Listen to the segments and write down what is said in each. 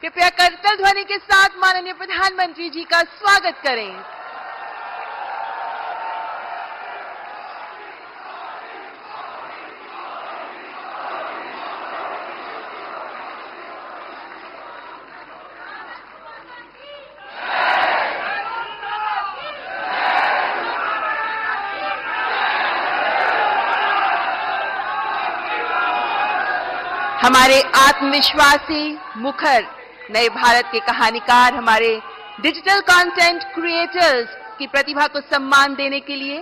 कृपया करतल ध्वनि के साथ माननीय प्रधानमंत्री जी का स्वागत करें। हमारे आत्मविश्वासी मुखर नए भारत के कहानीकार, हमारे डिजिटल कंटेंट क्रिएटर्स की प्रतिभा को सम्मान देने के लिए,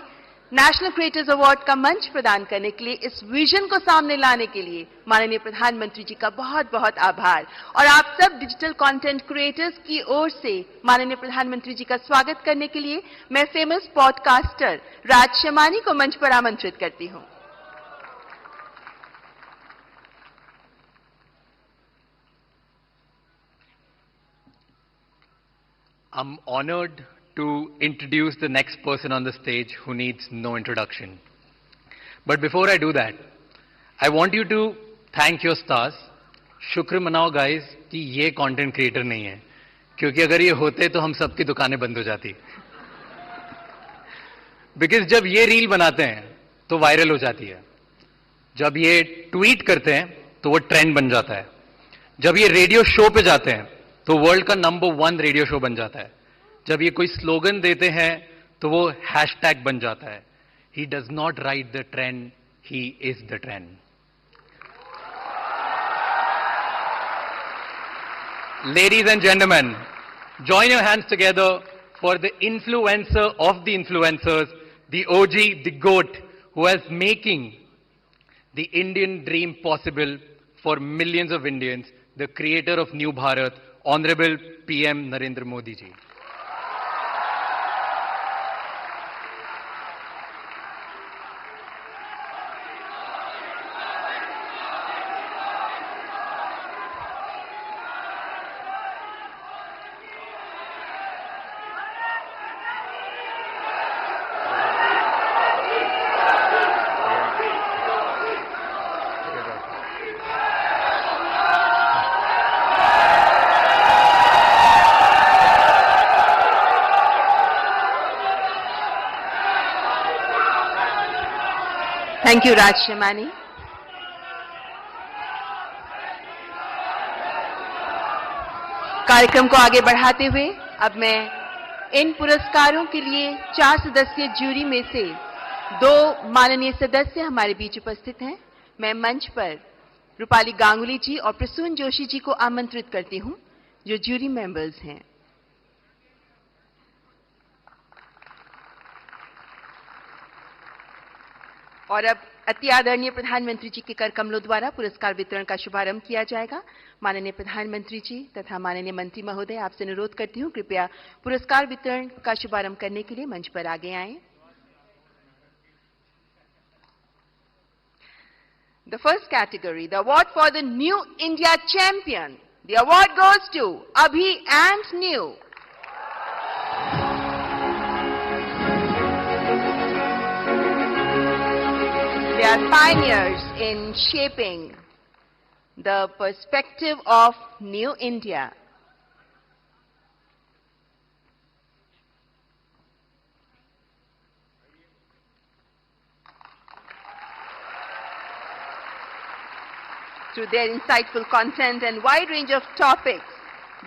नेशनल क्रिएटर्स अवार्ड का मंच प्रदान करने के लिए, इस विजन को सामने लाने के लिए माननीय प्रधानमंत्री जी का बहुत बहुत आभार। और आप सब डिजिटल कंटेंट क्रिएटर्स की ओर से माननीय प्रधानमंत्री जी का स्वागत करने के लिए मैं फेमस पॉडकास्टर राज शमानी को मंच पर आमंत्रित करती हूं। I'm honored to introduce the next person on the stage who needs no introduction. But before I do that, I want you to thank your stars. शुक्र मनाओ guys कि ये content creator नहीं है, क्योंकि अगर ये होते तो हम सबकी दुकानें बंद हो जाती। Because जब ये रील बनाते हैं तो वायरल हो जाती है, जब ये ट्वीट करते हैं तो वो ट्रेंड बन जाता है, जब ये रेडियो शो पे जाते हैं तो वर्ल्ड का नंबर 1 रेडियो शो बन जाता है, जब ये कोई स्लोगन देते हैं तो वो हैशटैग बन जाता है। He does not write the trend, he is the trend. Ladies and gentleman, join your hands together for the influencer of the influencers, the OG, the GOAT, who is making the Indian dream possible for millions of Indians, the creator of New Bharat, Honorable PM Narendra Modi ji. Thank you Raj Shamani. कार्यक्रम को आगे बढ़ाते हुए अब मैं इन पुरस्कारों के लिए 4 सदस्यीय ज्यूरी में से 2 माननीय सदस्य हमारे बीच उपस्थित हैं। मैं मंच पर रूपाली गांगुली जी और प्रसून जोशी जी को आमंत्रित करती हूं, जो ज्यूरी मेंबर्स हैं। और अब अति आदरणीय प्रधानमंत्री जी के कर कमलों द्वारा पुरस्कार वितरण का शुभारंभ किया जाएगा। माननीय प्रधानमंत्री जी तथा माननीय मंत्री महोदय, आपसे अनुरोध करती हूं कृपया पुरस्कार वितरण का शुभारंभ करने के लिए मंच पर आगे आएं। The first category, the award for the New India Champion. The award goes to Abhi and New. They are pioneers in shaping the perspective of New India. Through their insightful content and wide range of topics,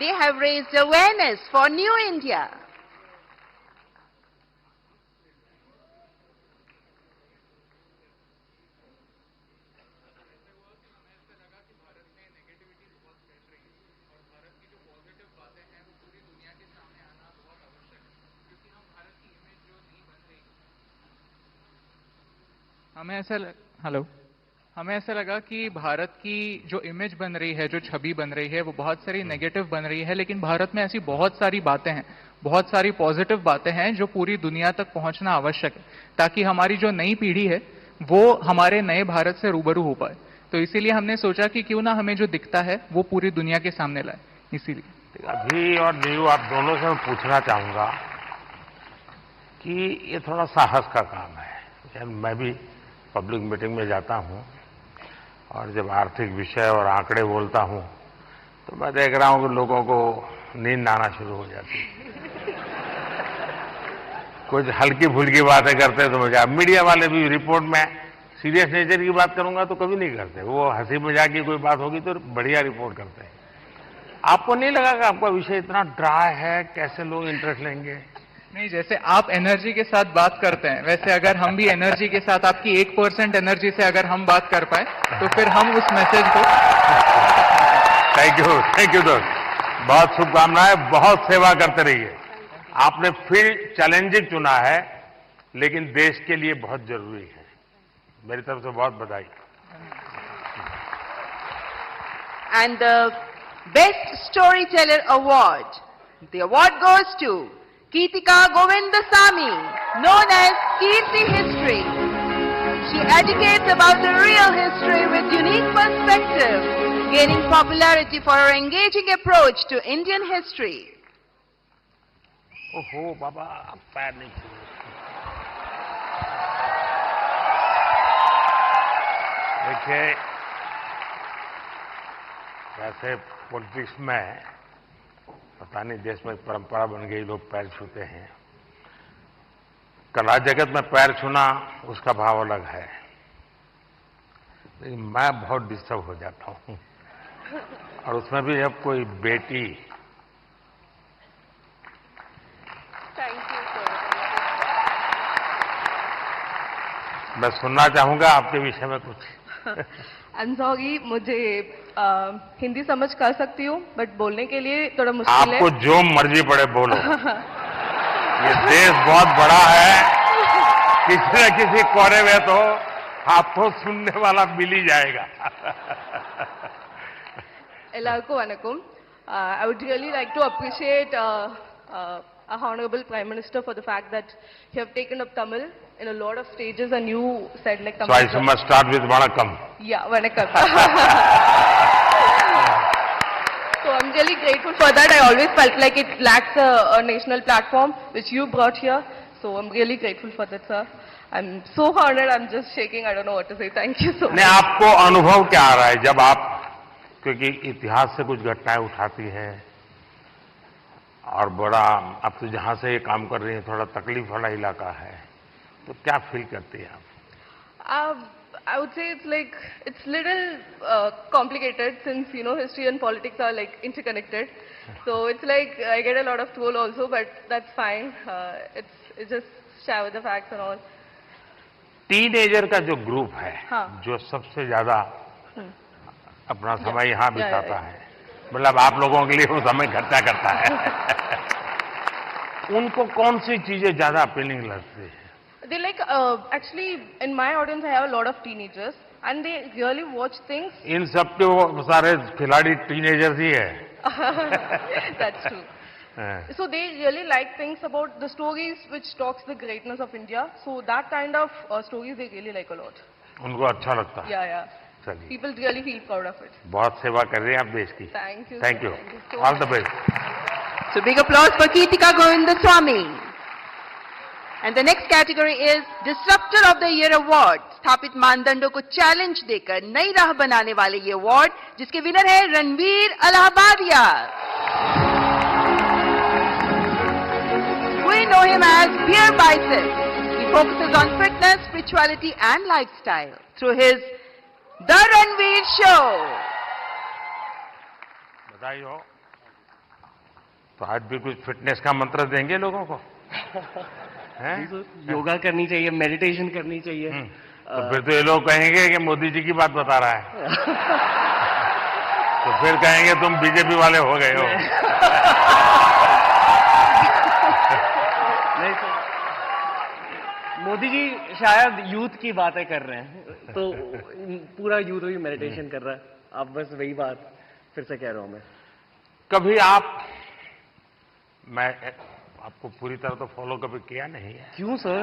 they have raised awareness for New India. हमें ऐसा लगा कि भारत की जो image बन रही है, जो छवि बन रही है, वो बहुत सारी नेगेटिव बन रही है, लेकिन भारत में ऐसी बहुत सारी बातें हैं, बहुत सारी पॉजिटिव बातें हैं जो पूरी दुनिया तक पहुंचना आवश्यक है, ताकि हमारी जो नई पीढ़ी है वो हमारे नए भारत से रूबरू हो पाए। तो इसीलिए हमने सोचा कि क्यों ना हमें जो दिखता है वो पूरी दुनिया के सामने लाए। इसीलिए अभी और न्यू आप दोनों से मैं पूछना चाहूंगा कि ये थोड़ा साहस का काम है। मैं भी पब्लिक मीटिंग में जाता हूं और जब आर्थिक विषय और आंकड़े बोलता हूं तो मैं देख रहा हूं कि लोगों को नींद आना शुरू हो जाती है। कुछ हल्की फुल्की बातें करते हैं तो मजा। मीडिया वाले भी रिपोर्ट में सीरियस नेचर की बात करूंगा तो कभी नहीं करते। वो हंसी मजाक की कोई बात होगी तो बढ़िया रिपोर्ट करते हैं। आपको नहीं लगा कि आपका विषय इतना ड्राई है, कैसे लोग इंटरेस्ट लेंगे? नहीं, जैसे आप एनर्जी के साथ बात करते हैं, वैसे अगर हम भी एनर्जी के साथ, आपकी 1% एनर्जी से अगर हम बात कर पाए तो फिर हम उस मैसेज को। थैंक यू दोस्त, बहुत शुभकामनाएं, बहुत सेवा करते रहिए। आपने फील्ड चैलेंजिंग चुना है, लेकिन देश के लिए बहुत जरूरी है। मेरी तरफ से बहुत बधाई। And the Best Storyteller Award. The award goes to Keetika Govindasamy, known as Kirti History. She educates about the real history with unique perspective, gaining popularity for her engaging approach to Indian history. ओहो बाबा, आप पैर नहीं छूए। देखिए, वैसे politics में पता नहीं देश में परंपरा बन गई, लोग पैर छूते हैं। कला जगत में पैर छूना उसका भाव अलग है, लेकिन मैं बहुत डिस्टर्ब हो जाता हूं। और उसमें भी जब कोई बेटी। मैं सुनना चाहूंगा आपके विषय में कुछ। सॉरी, मुझे हिंदी समझ कर सकती हूँ, बट बोलने के लिए थोड़ा मुश्किल है। आपको जो मर्जी पड़े बोलो। ये देश बहुत बड़ा है, किसी न किसी कोने में तो आपको सुनने वाला मिल ही जाएगा। Ellarku vanakkam. I would really like to appreciate our Honorable Prime Minister for the fact that you have taken up Tamil in a lot of stages, and you said like Tamil. So I must start with Vanakkam. Yeah, Vanakkam. So I'm really grateful for that. I always felt like it lacks a national platform, which you brought here. So I'm really grateful for that, sir. I'm so honored. I'm just shaking. I don't know what to say. Thank you so much. नहीं, आपको अनुभव क्या आ रहा है जब आप, क्योंकि इतिहास से कुछ घटनाएं उठाती हैं और बड़ा, अब तो जहां से ये काम कर रही है थोड़ा तकलीफ वाला इलाका है, तो क्या फील करती है आप? I would say it's little complicated, since history and politics are like interconnected. So it's like I get a lot of troll also, but that's fine. It's just share with the facts and all. Teenager का जो group है, हाँ। जो सबसे ज्यादा अपना समय यहाँ बिताता है, मतलब आप लोगों के लिए वो समय खर्चा करता है, उनको कौन सी चीजें ज्यादा अपीलिंग लगती है? They like actually in my audience I have a lot of teenagers and they really watch things. इन सब के वो सारे खिलाड़ी टीनेजर्स ही है। That's true. So they really like things about the stories which talks the greatness of India. So that kind of stories they really like a lot. उनको अच्छा लगता है। Yeah. चलिए, People really feel proud of it. बहुत सेवा कर रहे हैं आप देश की। Thank you. Thank you, Thank you so all the much. Best. So big applause for Keetika Govindasamy. And the next category is Disruptor of the Year Award. स्थापित मानदंडों को चैलेंज देकर नई राह बनाने वाले ये अवार्ड, जिसके विनर है Ranveer Allahbadia. We know him as Beer Biceps. He focuses on fitness, spirituality and lifestyle through his The Ranveer Show. बधाई हो। तो आज भी कुछ फिटनेस का मंत्र देंगे लोगों को? योगा करनी चाहिए, मेडिटेशन करनी चाहिए। तो फिर तो ये लोग कहेंगे कि मोदी जी की बात बता रहा है। तो फिर कहेंगे तुम बीजेपी वाले हो गए हो। नहीं सर, मोदी जी शायद यूथ की बातें कर रहे हैं, तो पूरा यूथ ही मेडिटेशन कर रहा है। आप बस वही बात फिर से कह रहा हूं मैं। कभी मैं आपको पूरी तरह तो फॉलो कभी किया नहीं है। क्यों सर?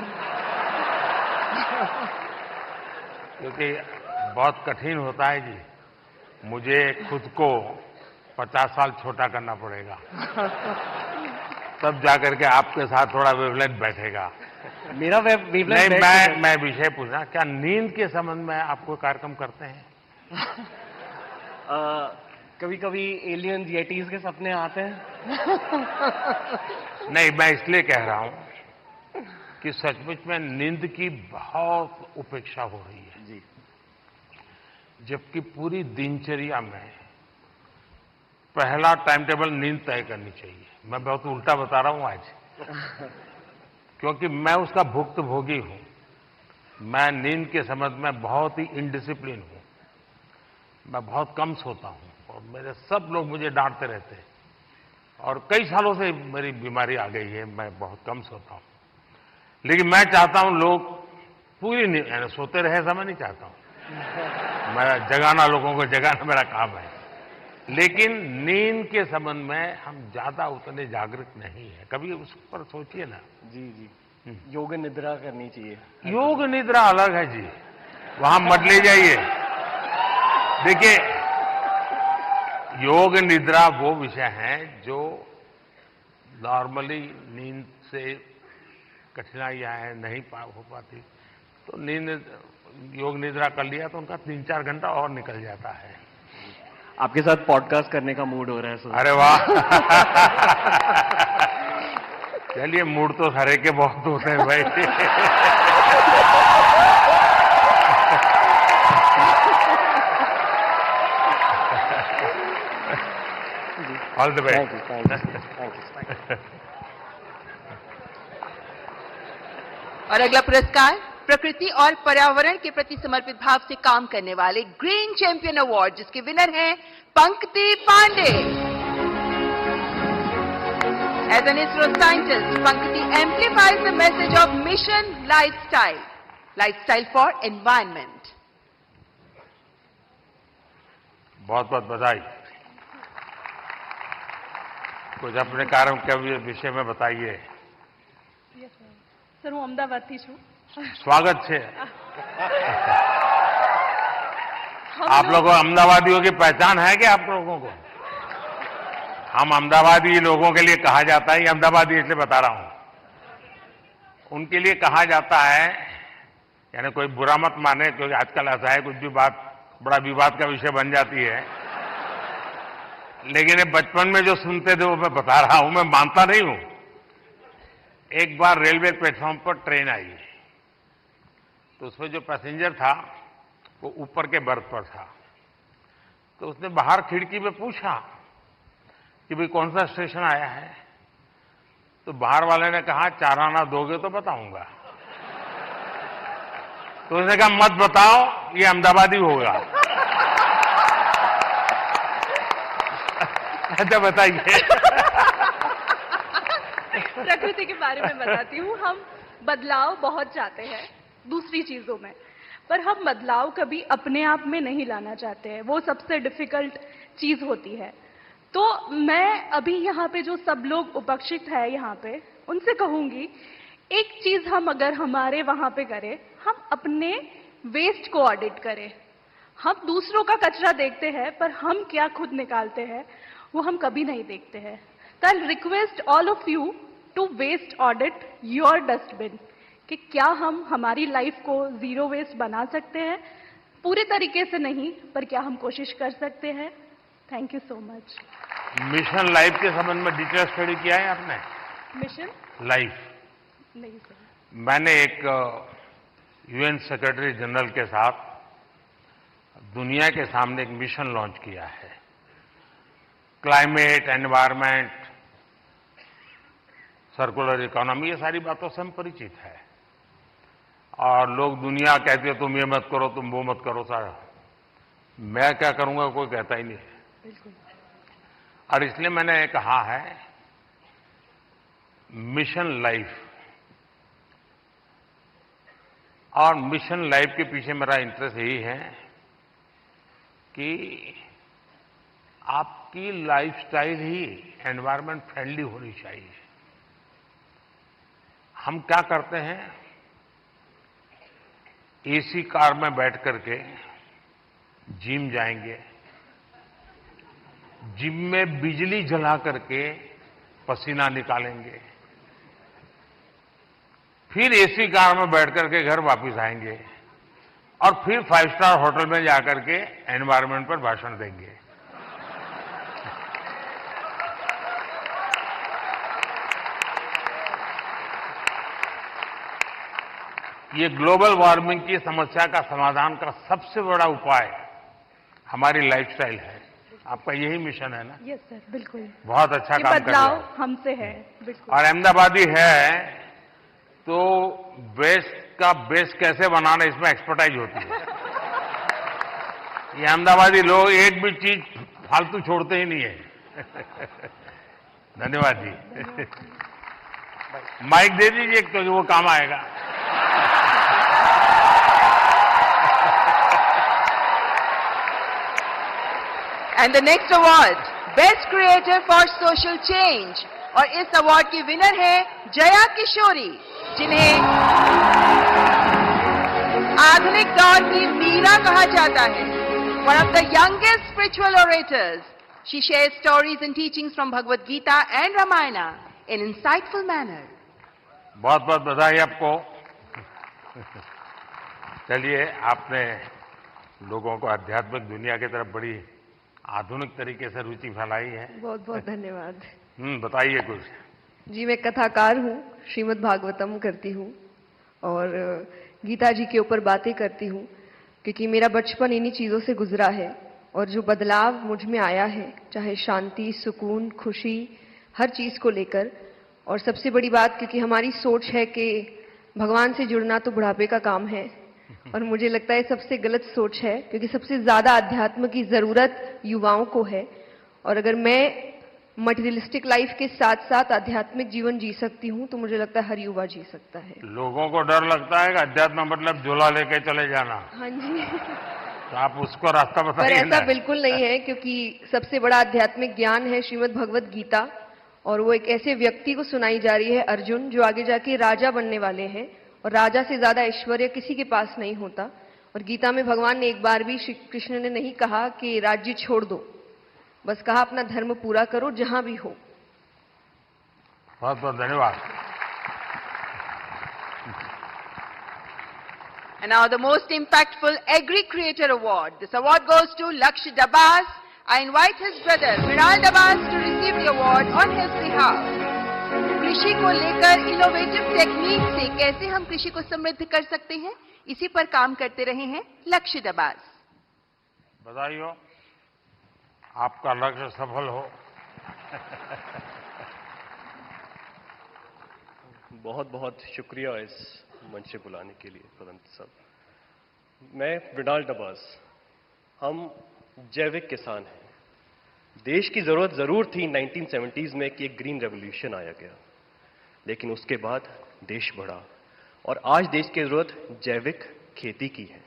क्योंकि बहुत कठिन होता है जी, मुझे खुद को 50 साल छोटा करना पड़ेगा, तब जाकर के आपके साथ थोड़ा वेवलेंथ बैठेगा। मेरा वेवलेंथ नहीं, मैं विषय पूछना, क्या नींद के संबंध में आपको कार्यक्रम करते हैं? कभी कभी एलियंस येटीज के सपने आते हैं? नहीं, मैं इसलिए कह रहा हूं कि सचमुच में नींद की बहुत उपेक्षा हो रही है। जी। जबकि पूरी दिनचर्या में पहला टाइम टेबल नींद तय करनी चाहिए। मैं बहुत उल्टा बता रहा हूं आज, क्योंकि मैं उसका भुक्तभोगी हूं। मैं नींद के संबंध में बहुत ही इनडिसिप्लिन हूं। मैं बहुत कम सोता हूं और मेरे सब लोग मुझे डांटते रहते हैं और कई सालों से मेरी बीमारी आ गई है, मैं बहुत कम सोता हूं। लेकिन मैं चाहता हूं लोग पूरी नींद सोते रहे, ऐसा मैं नहीं चाहता हूं। मैं जगाना, लोगों को जगाना मेरा काम है। लेकिन नींद के संबंध में हम ज्यादा उतने जागरूक नहीं है। कभी उस पर सोचिए ना। जी जी। योग निद्रा करनी चाहिए। योग निद्रा अलग है जी, वहां मत ले जाइए। देखिए, योग निद्रा वो विषय है जो नॉर्मली नींद से कठिनाइयां हैं, नहीं हो पाती, तो योग निद्रा कर लिया तो उनका 3-4 घंटा और निकल जाता है। आपके साथ पॉडकास्ट करने का मूड हो रहा है सर। अरे वाह। चलिए, मूड तो हरे के बहुत होते हैं भाई। All the best. Thank you. और अगला पुरस्कार प्रकृति और पर्यावरण के प्रति समर्पित भाव से काम करने वाले ग्रीन चैंपियन अवार्ड, जिसके विनर हैं पंकति Pandey. As an ISRO scientist, Pankati amplifies the message of Mission Lifestyle for Environment. बहुत बहुत बधाई। कुछ अपने कार्य के विषय में बताइए। સર હું અમદાવાદથી છું। स्वागत है। आप लोगों अहमदाबादियों की पहचान है क्या आप लोगों को? हम अहमदाबादी लोगों के लिए कहा जाता है, ये अहमदाबादी इसलिए बता रहा हूं, उनके लिए कहा जाता है, यानी कोई बुरा मत माने, क्योंकि आजकल ऐसा है कुछ भी बात बड़ा विवाद का विषय बन जाती है। लेकिन ये बचपन में जो सुनते थे वो मैं बता रहा हूं, मैं मानता नहीं हूं। एक बार रेलवे प्लेटफॉर्म पर ट्रेन आई, तो उसमें जो पैसेंजर था वो ऊपर के बर्थ पर था। तो उसने बाहर खिड़की में पूछा कि भाई कौन सा स्टेशन आया है? तो बाहर वाले ने कहा 4 आना दोगे तो बताऊंगा। तो उसने कहा मत बताओ, ये अहमदाबादी होगा। अच्छा बताइए। प्रकृति के बारे में बताती हूँ। हम बदलाव बहुत चाहते हैं दूसरी चीजों में, पर हम बदलाव कभी अपने आप में नहीं लाना चाहते हैं। वो सबसे डिफिकल्ट चीज होती है। तो मैं अभी यहाँ पे जो सब लोग उपस्थित है यहाँ पे, उनसे कहूंगी एक चीज हम अगर हमारे वहां पे करें, हम अपने वेस्ट को ऑडिट करें। हम दूसरों का कचरा देखते हैं, पर हम क्या खुद निकालते हैं वो हम कभी नहीं देखते हैं। तो I request all of you to waste audit your dustbin, कि क्या हम हमारी लाइफ को जीरो वेस्ट बना सकते हैं। पूरे तरीके से नहीं, पर क्या हम कोशिश कर सकते हैं। Thank you so much. Mission life के संबंध में डिटेल स्टडी किया है आपने? मिशन लाइफ नहीं सर। मैंने एक यूएन सेक्रेटरी जनरल के साथ दुनिया के सामने एक मिशन लॉन्च किया है। क्लाइमेट, एनवायरमेंट, सर्कुलर इकोनॉमी, ये सारी बातों से हम परिचित है। और लोग दुनिया कहती है तुम ये मत करो, तुम वो मत करो। सारा मैं क्या करूंगा कोई कहता ही नहीं है। बिल्कुल। और इसलिए मैंने कहा है मिशन लाइफ। और मिशन लाइफ के पीछे मेरा इंटरेस्ट यही है कि आपकी लाइफस्टाइल ही एनवायरमेंट फ्रेंडली होनी चाहिए। हम क्या करते हैं, एसी कार में बैठ करके जिम जाएंगे, जिम में बिजली जला करके पसीना निकालेंगे, फिर एसी कार में बैठ करके घर वापस आएंगे और फिर 5 स्टार होटल में जाकर के एनवायरमेंट पर भाषण देंगे। ये ग्लोबल वार्मिंग की समस्या का समाधान का सबसे बड़ा उपाय हमारी लाइफस्टाइल है। आपका यही मिशन है ना? यस सर, बिल्कुल। बहुत अच्छा ये काम कर रहे बदलाव हो। हमसे है, बिल्कुल। और अहमदाबादी है तो वेस्ट का बेस्ट कैसे बनाना, इसमें एक्सपर्टाइज होती है। ये अहमदाबादी लोग एक भी चीज फालतू छोड़ते ही नहीं है। धन्यवाद जी। माइक दे दीजिए क्योंकि वो काम आएगा। And the next award, Best Creator for Social Change. और इस अवार्ड की विनर है जया किशोरी, जिन्हें आधुनिक दौर की मीरा कहा जाता है। One of the youngest spiritual orators, she shares stories and teachings from Bhagavad Gita and Ramayana in insightful manner. बहुत बहुत बधाई आपको। चलिए, आपने लोगों को आध्यात्मिक दुनिया की तरफ बड़ी आधुनिक तरीके से रुचि फैलाई है। बहुत बहुत धन्यवाद। बताइए कुछ। जी, मैं कथाकार हूँ, श्रीमद् भागवतम करती हूँ और गीता जी के ऊपर बातें करती हूँ, क्योंकि मेरा बचपन इन्हीं चीज़ों से गुजरा है और जो बदलाव मुझ में आया है, चाहे शांति, सुकून, खुशी, हर चीज़ को लेकर। और सबसे बड़ी बात, क्योंकि हमारी सोच है कि भगवान से जुड़ना तो बुढ़ापे का काम है, और मुझे लगता है सबसे गलत सोच है, क्योंकि सबसे ज्यादा अध्यात्म की जरूरत युवाओं को है। और अगर मैं मटेरियलिस्टिक लाइफ के साथ साथ आध्यात्मिक जीवन जी सकती हूँ तो मुझे लगता है हर युवा जी सकता है। लोगों को डर लगता है कि अध्यात्म मतलब झोला लेके चले जाना। हाँ जी। तो आप उसको रास्ता पर बताइए ऐसा ना। बिल्कुल नहीं है, क्योंकि सबसे बड़ा आध्यात्मिक ज्ञान है श्रीमद् भगवद गीता, और वो एक ऐसे व्यक्ति को सुनाई जा रही है, अर्जुन, जो आगे जाके राजा बनने वाले हैं, और राजा से ज्यादा ऐश्वर्य किसी के पास नहीं होता। और गीता में भगवान ने एक बार भी, श्री कृष्ण ने नहीं कहा कि राज्य छोड़ दो, बस कहा अपना धर्म पूरा करो जहां भी हो। बहुत बहुत धन्यवाद। And now the most impactful Agri Creator Award. This award goes to Laksh Dabas. I invite his brother Viral Dabas to receive the award on his behalf. कृषि को लेकर इनोवेटिव टेक्निक से कैसे हम कृषि को समृद्ध कर सकते हैं, इसी पर काम करते रहे हैं लक्ष्य दबास। बधाई हो, आपका लक्ष्य सफल हो। बहुत बहुत शुक्रिया इस मंच से बुलाने के लिए प्रधानमंत्री साहब। मैं मृणाल डबास, हम जैविक किसान हैं। देश की जरूरत जरूर थी 1970s में कि एक ग्रीन रेवोल्यूशन आया गया, लेकिन उसके बाद देश बढ़ा और आज देश की जरूरत जैविक खेती की है,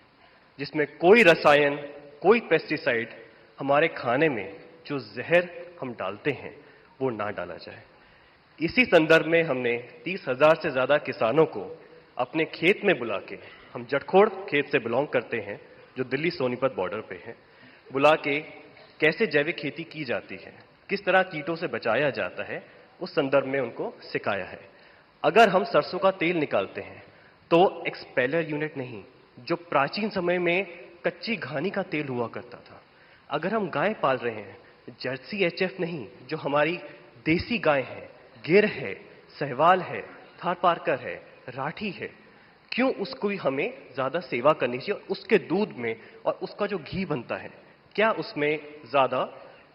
जिसमें कोई रसायन, कोई पेस्टिसाइड हमारे खाने में जो जहर हम डालते हैं वो ना डाला जाए। इसी संदर्भ में हमने 30,000 से ज्यादा किसानों को अपने खेत में बुला के, हम जटखोड़ खेत से बिलोंग करते हैं जो दिल्ली सोनीपत बॉर्डर पे है, बुला के कैसे जैविक खेती की जाती है, किस तरह कीटों से बचाया जाता है, उस संदर्भ में उनको सिखाया है। अगर हम सरसों का तेल निकालते हैं तो एक्सपेलर यूनिट नहीं, जो प्राचीन समय में कच्ची घानी का तेल हुआ करता था। अगर हम गाय पाल रहे हैं, जर्सी एचएफ नहीं, जो हमारी देसी गाय है, गिर है, सहवाल है, थारपारकर है, राठी है, क्यों उसको हमें ज्यादा सेवा करनी चाहिए? उसके दूध में और उसका जो घी बनता है, क्या उसमें ज्यादा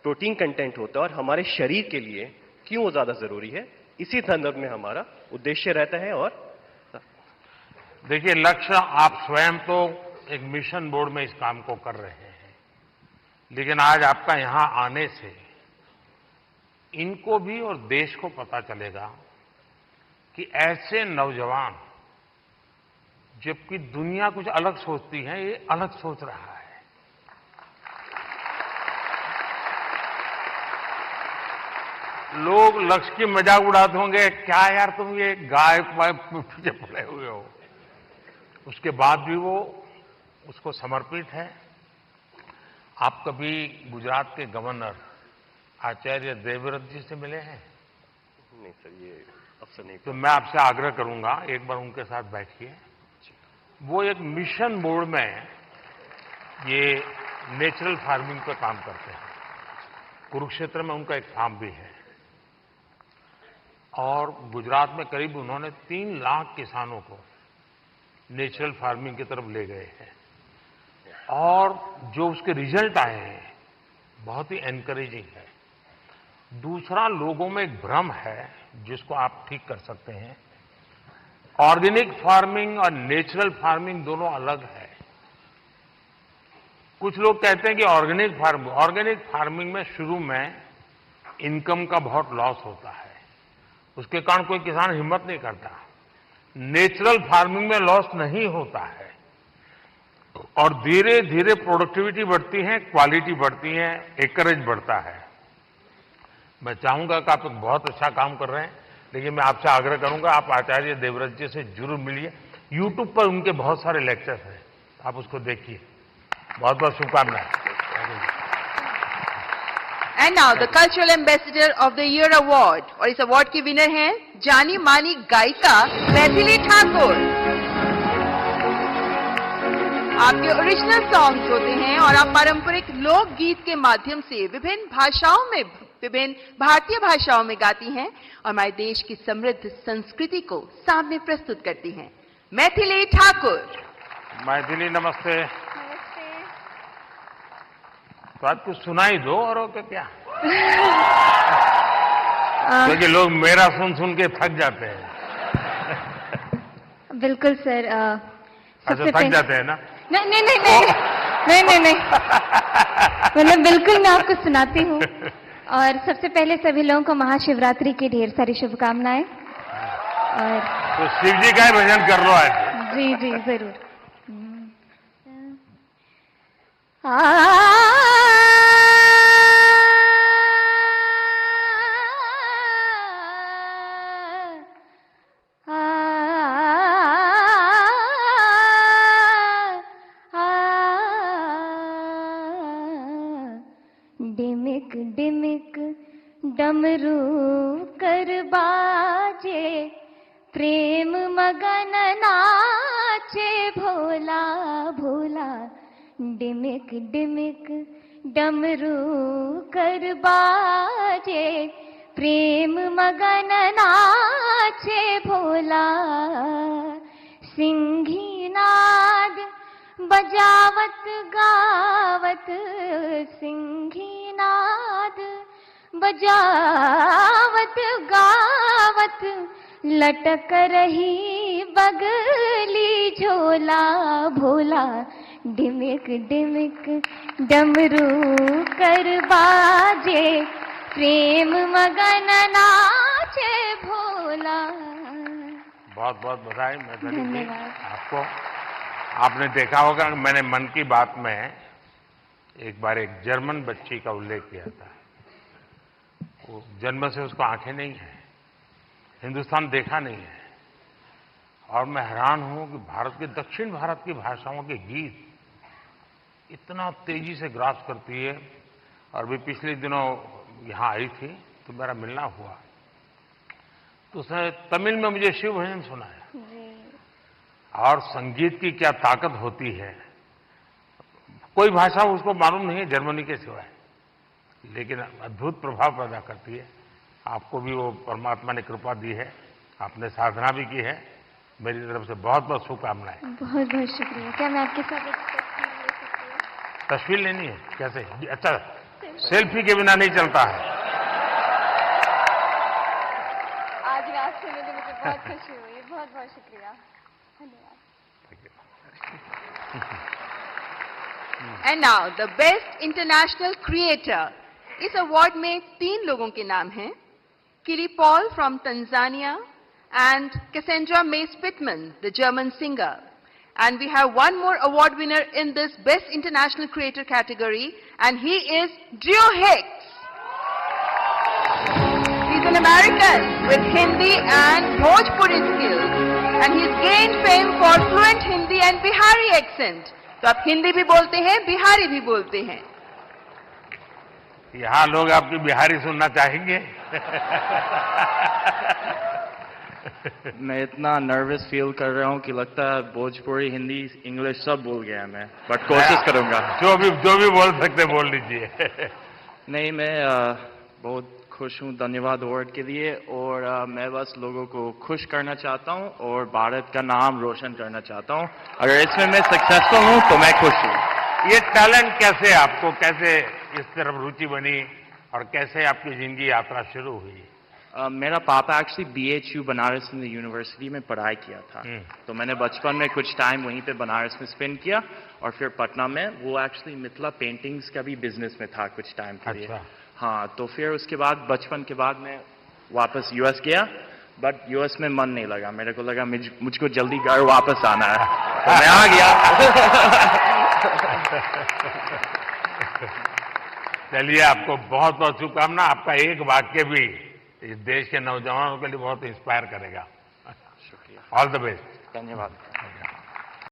प्रोटीन कंटेंट होता है और हमारे शरीर के लिए क्यों वो ज्यादा जरूरी है? इसी संदर्भ में हमारा उद्देश्य रहता है। और देखिए, लक्ष्य, आप स्वयं तो एक मिशन बोर्ड में इस काम को कर रहे हैं, लेकिन आज आपका यहां आने से इनको भी और देश को पता चलेगा कि ऐसे नौजवान, जबकि दुनिया कुछ अलग सोचती है, ये अलग सोच रहा है। लोग लक्ष्य की मजाक उड़ाते होंगे, क्या यार तुम ये गाय पीछे पड़े हुए हो। उसके बाद भी वो उसको समर्पित है। आप कभी गुजरात के गवर्नर आचार्य देवव्रत जी से मिले हैं? नहीं सर, ये अवसर नहीं। तो मैं आपसे आग्रह करूंगा, एक बार उनके साथ बैठिए। वो एक मिशन बोर्ड में ये नेचुरल फार्मिंग पे काम करते हैं। कुरुक्षेत्र में उनका एक फार्म भी है, और गुजरात में करीब उन्होंने 3 लाख किसानों को नेचुरल फार्मिंग की तरफ ले गए हैं और जो उसके रिजल्ट आए हैं बहुत ही एनकरेजिंग है। दूसरा, लोगों में एक भ्रम है जिसको आप ठीक कर सकते हैं। ऑर्गेनिक फार्मिंग और नेचुरल फार्मिंग दोनों अलग है। कुछ लोग कहते हैं कि ऑर्गेनिक फार्मिंग में शुरू में इनकम का बहुत लॉस होता है, उसके कारण कोई किसान हिम्मत नहीं करता। नेचुरल फार्मिंग में लॉस नहीं होता है और धीरे धीरे प्रोडक्टिविटी बढ़ती है, क्वालिटी बढ़ती है, एकरेज बढ़ता है। मैं चाहूंगा कि आप बहुत अच्छा काम कर रहे हैं, लेकिन मैं आपसे आग्रह करूंगा आप आचार्य देवव्रत जी से जरूर मिलिए। यूट्यूब पर उनके बहुत सारे लेक्चर्स हैं, आप उसको देखिए। बहुत बहुत शुभकामनाएं। And now the cultural ambassador of the year award, और इस अवार्ड की विनर हैं जानी मानी गायिका मैथिली ठाकुर। आपके ओरिजिनल सॉन्ग्स होते हैं और आप पारंपरिक लोकगीत के माध्यम से विभिन्न भाषाओं में, विभिन्न भारतीय भाषाओं में गाती हैं और हमारे देश की समृद्ध संस्कृति को सामने प्रस्तुत करती हैं। मैथिली ठाकुर। मैथिली नमस्ते। तो आज कुछ सुनाई दो और क्या क्योंकि लोग मेरा सुन सुन के थक जाते हैं। बिल्कुल सर। अच्छा, थक जाते हैं ना? नहीं नहीं नहीं नहीं नहीं नहीं मतलब बिल्कुल मैं आपको सुनाती हूँ। और सबसे पहले सभी लोगों को महाशिवरात्रि की ढेर सारी शुभकामनाएं। और तो शिव जी का ही भजन कर लो आज। जी जी जरूर। डिमिक डिमिक डमरू कर बाजे, प्रेम मगन नाचे भोला भोला। डिमिक डिमिक डमरू कर बाजे, प्रेम मगन नाचे भोला। सिंही नाद बजावत गावत, सिंही नाद बजावत गावत, लटक रही बगली झोला भोला। डिमिक डिमिक डमरू कर बाजे, प्रेम मगन नाचे भोला। बहुत बहुत बधाई मैथिली जी आपको। आपने देखा होगा कि मैंने मन की बात में एक बार एक जर्मन बच्ची का उल्लेख किया था। वो जन्म से उसको आंखें नहीं है, हिंदुस्तान देखा नहीं है, और मैं हैरान हूं कि भारत के, दक्षिण भारत की भाषाओं के गीत इतना तेजी से ग्रास करती है। और भी पिछले दिनों यहां आई थी तो मेरा मिलना हुआ, तो उसने तमिल में मुझे शिव भजन सुनाया। और संगीत की क्या ताकत होती है, कोई भाषा उसको मालूम नहीं है जर्मनी के सिवाय, लेकिन अद्भुत प्रभाव पैदा करती है। आपको भी वो परमात्मा ने कृपा दी है, आपने साधना भी की है। मेरी तरफ से बहुत बहुत शुभकामनाएं। बहुत बहुत शुक्रिया। क्या मैं आपके साथ एक तस्वीर लेनी है? कैसे? अच्छा, सेल्फी के बिना नहीं चलता है। आज रात से मुझे बहुत खुशी हुई। बहुत बहुत शुक्रिया, धन्यवाद। And now the best international creator. इस अवार्ड में 3 लोगों के नाम हैं, किरी Paul from Tanzania and Cassandra May Spitman, the German singer. And we have one more award winner in this Best International Creator category, and he is Drew Hicks. He's an American with Hindi and Bhojpuri skills, and he's gained fame for fluent Hindi and Bihari accent. तो आप हिंदी भी बोलते हैं, बिहारी भी बोलते हैं। यहाँ लोग आपकी बिहारी सुनना चाहेंगे। मैं इतना नर्वस फील कर रहा हूँ कि लगता है भोजपुरी, हिंदी, इंग्लिश सब भूल गया मैं, बट कोशिश करूंगा। जो भी बोल सकते बोल लीजिए। नहीं, मैं बहुत खुश हूँ, धन्यवाद अवार्ड के लिए। और मैं बस लोगों को खुश करना चाहता हूँ और भारत का नाम रोशन करना चाहता हूँ। अगर इसमें मैं सक्सेसफुल हूँ तो मैं खुश हूँ। ये टैलेंट कैसे आपको, कैसे इस तरफ रुचि बनी और कैसे आपकी जिंदगी यात्रा शुरू हुई? मेरा पापा एक्चुअली BHU बनारस यूनिवर्सिटी में पढ़ाई किया था, तो मैंने बचपन में कुछ टाइम वहीं पे बनारस में स्पेंड किया और फिर पटना में वो एक्चुअली मिथिला पेंटिंग्स का भी बिजनेस में था कुछ टाइम के लिए। हाँ, तो फिर उसके बाद बचपन के बाद मैं वापस US गया, बट US में मन नहीं लगा। मेरे को लगा मुझको जल्दी घर वापस आना है, तो मैं आ गया। चलिए, आपको बहुत बहुत शुभकामना। आपका एक वाक्य भी इस देश के नौजवानों के लिए बहुत इंस्पायर करेगा। शुक्रिया, ऑल द बेस्ट। धन्यवाद।